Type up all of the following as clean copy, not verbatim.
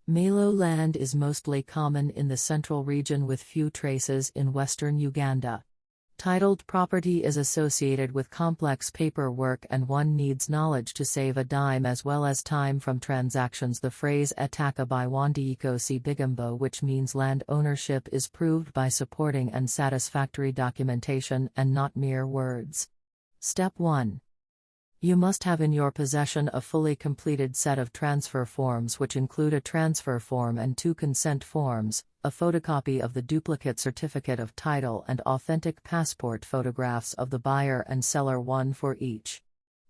Mailo land is mostly common in the central region with few traces in western Uganda. Titled property is associated with complex paperwork and one needs knowledge to save a dime as well as time from transactions. The phrase ettakka biwandiiko see bigambo, which means land ownership is proved by supporting and satisfactory documentation and not mere words. Step 1. You must have in your possession a fully completed set of transfer forms, which include a transfer form and 2 consent forms, a photocopy of the duplicate certificate of title and authentic passport photographs of the buyer and seller, one for each.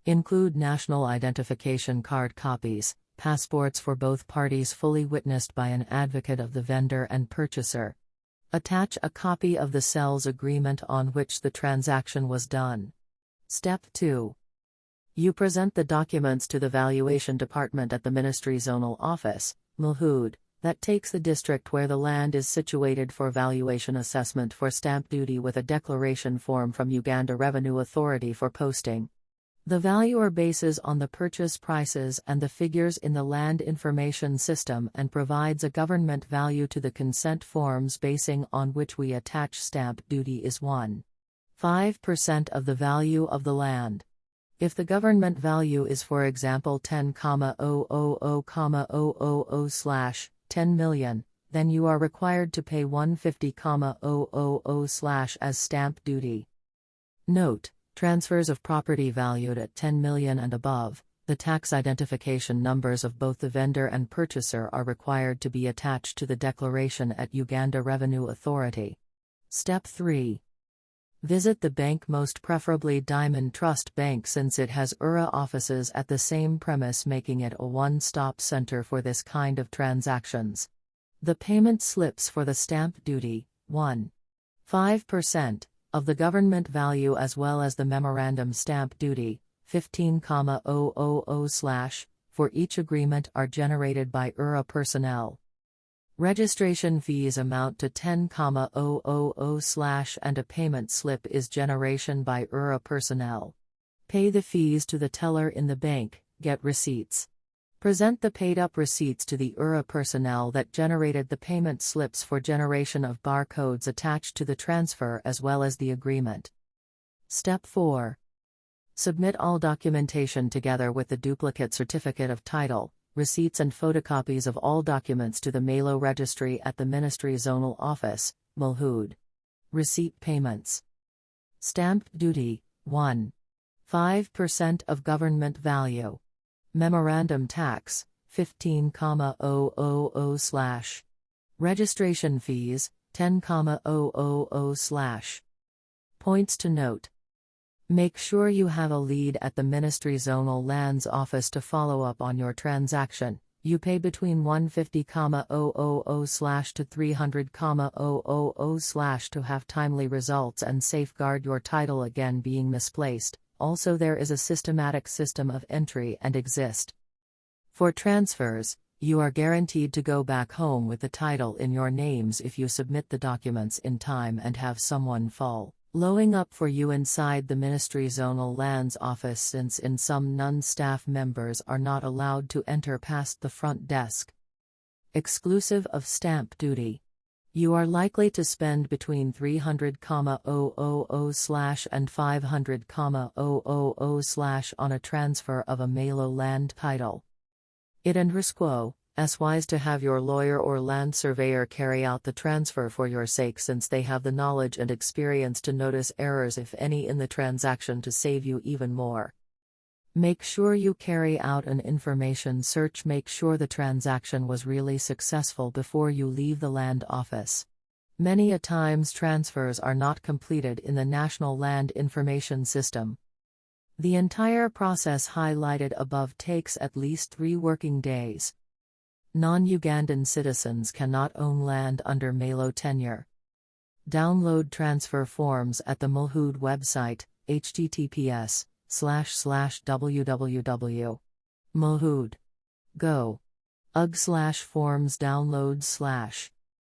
Include national identification card copies, passports for both parties fully witnessed by an advocate of the vendor and purchaser. Attach a copy of the sales agreement on which the transaction was done. Step 2. You present the documents to the valuation department at the Ministry Zonal Office, Mulhood, that takes the district where the land is situated for valuation assessment for stamp duty with a declaration form from Uganda Revenue Authority for posting. The valuer bases on the purchase prices and the figures in the land information system and provides a government value to the consent forms basing on which we attach stamp duty is 1.5% of the value of the land. If the government value is for example 10,000,000/10 million, then you are required to pay 150,000/, as stamp duty. Note: transfers of property valued at 10 million and above, the tax identification numbers of both the vendor and purchaser are required to be attached to the declaration at Uganda Revenue Authority. Step 3. Visit the bank, most preferably Diamond Trust Bank, since it has offices at the same premise, making it a one-stop center for this kind of transactions. The payment slips for the stamp duty, 1.5% of the government value, as well as the memorandum stamp duty, 15,000/, for each agreement are generated by personnel. Registration fees amount to 10,000/, and a payment slip is generation by personnel. Pay the fees to the teller in the bank, get receipts. Present the paid-up receipts to the personnel that generated the payment slips for generation of barcodes attached to the transfer as well as the agreement. Step 4. Submit all documentation together with the duplicate certificate of title, receipts and photocopies of all documents to the Mailo registry at the Ministry Zonal Office, Mulhood. Receipt payments. Stamp duty, 1.5% of government value. Memorandum tax, 15,000/. Registration fees, 10,000/. Points to note. Make sure you have a lead at the Ministry Zonal Lands Office to follow up on your transaction. You pay between 150,000/ to 300,000/ to have timely results and safeguard your title again being misplaced. Also, there is a systematic system of entry and exist. For transfers, you are guaranteed to go back home with the title in your names if you submit the documents in time and have someone following up for you inside the Ministry Zonal Lands Office, since in some non-staff members are not allowed to enter past the front desk. Exclusive of stamp duty. You are likely to spend between 300,000/ and 500,000/ on a transfer of a Mailo land title. It is wise to have your lawyer or land surveyor carry out the transfer for your sake, since they have the knowledge and experience to notice errors if any in the transaction to save you even more. Make sure you carry out an information search. Make sure the transaction was really successful before you leave the land office. Many a times transfers are not completed in the National Land Information System. The entire process highlighted above takes at least 3 working days. Non-Ugandan citizens cannot own land under Mailo tenure. Download transfer forms at the Mulhood website, https://www.mulhood.go. /forms download/